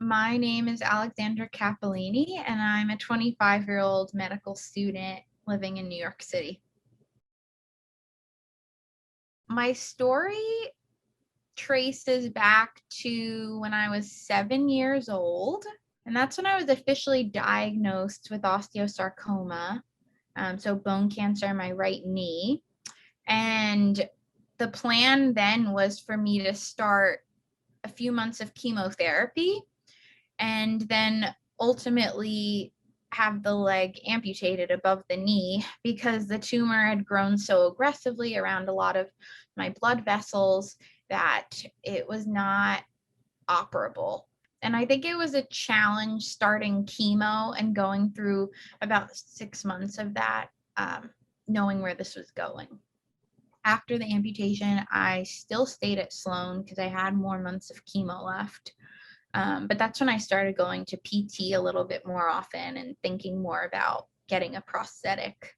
My name is Alexandra Capellini, and I'm a 25-year-old medical student living in New York City. My story traces back to when I was 7 years old, and that's when I was officially diagnosed with osteosarcoma, so bone cancer in my right knee. And the plan then was for me to start a few months of chemotherapy and then ultimately have the leg amputated above the knee because the tumor had grown so aggressively around a lot of my blood vessels that it was not operable. And I think it was a challenge starting chemo and going through about 6 months of that, knowing where this was going. After the amputation, I still stayed at Sloan because I had more months of chemo left. But that's when I started going to PT a little bit more often and thinking more about getting a prosthetic.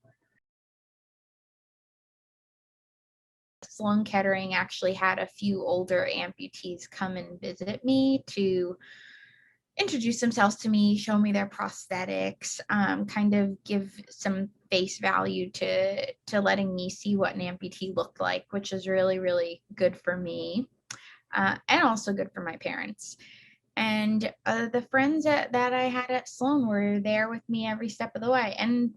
Sloan Kettering actually had a few older amputees come and visit me to introduce themselves to me, show me their prosthetics, kind of give some face value to letting me see what an amputee looked like, which is really, really good for me, and also good for my parents. And the friends that I had at Sloan were there with me every step of the way. And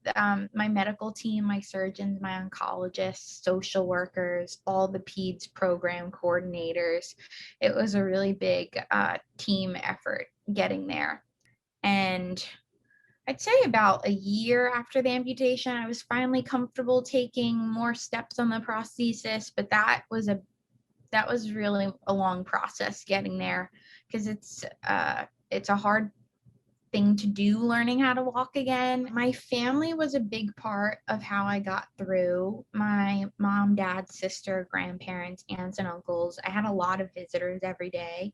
my medical team, my surgeons, my oncologists, social workers, all the PEDS program coordinators. It was a really big team effort getting there. And I'd say about a year after the amputation, I was finally comfortable taking more steps on the prosthesis, but that was really a long process getting there because it's a hard thing to do, learning how to walk again. My family was a big part of how I got through. My mom, dad, sister, grandparents, aunts, and uncles. I had a lot of visitors every day.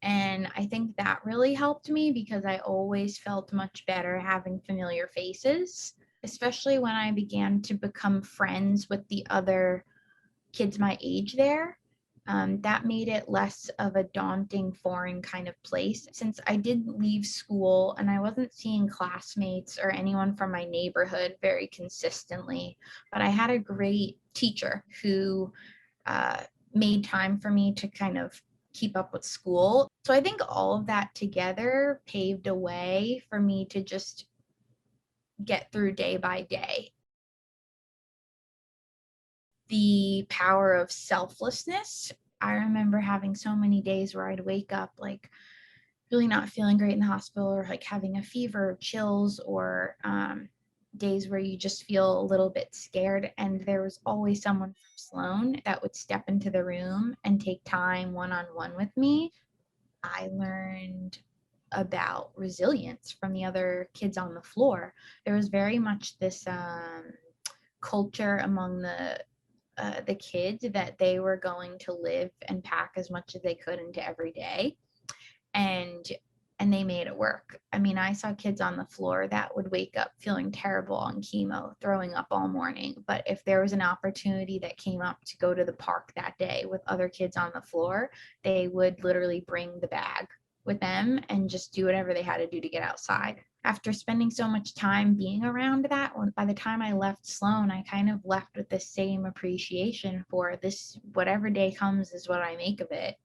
And I think that really helped me because I always felt much better having familiar faces, especially when I began to become friends with the other kids my age there. That made it less of a daunting foreign kind of place since I did leave school and I wasn't seeing classmates or anyone from my neighborhood very consistently. But I had a great teacher who made time for me to kind of keep up with school. So I think all of that together paved a way for me to just get through day by day. The power of selflessness. I remember having so many days where I'd wake up like really not feeling great in the hospital or like having a fever, or chills, or days where you just feel a little bit scared. And there was always someone from Sloan that would step into the room and take time one-on-one with me. I learned about resilience from the other kids on the floor. There was very much this culture among the kids that they were going to live and pack as much as they could into every day, and they made it work. I mean, I saw kids on the floor that would wake up feeling terrible on chemo, throwing up all morning, but if there was an opportunity that came up to go to the park that day with other kids on the floor, they would literally bring the bag with them and just do whatever they had to do to get outside. After spending so much time being around that, by the time I left Sloan, I kind of left with the same appreciation for this. Whatever day comes is what I make of it.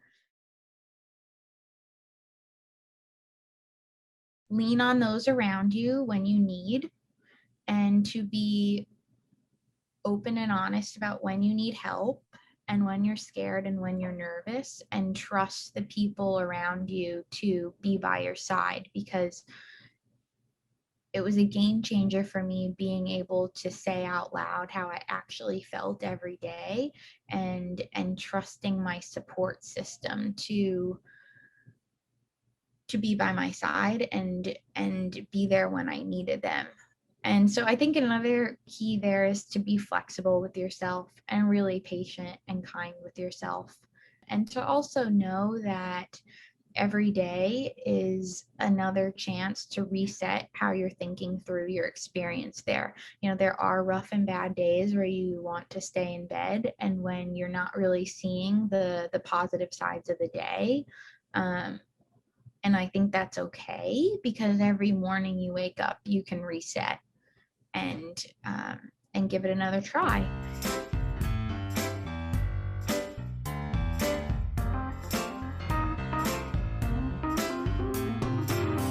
Lean on those around you when you need, and to be open and honest about when you need help and when you're scared and when you're nervous, and trust the people around you to be by your side, because it was a game changer for me being able to say out loud how I actually felt every day, and trusting my support system to be by my side and be there when I needed them. And so I think another key there is to be flexible with yourself and really patient and kind with yourself, and to also know that every day is another chance to reset how you're thinking through your experience there. You know, there are rough and bad days where you want to stay in bed, and when you're not really seeing the positive sides of the day, um, And I think that's okay, because every morning you wake up, you can reset and give it another try.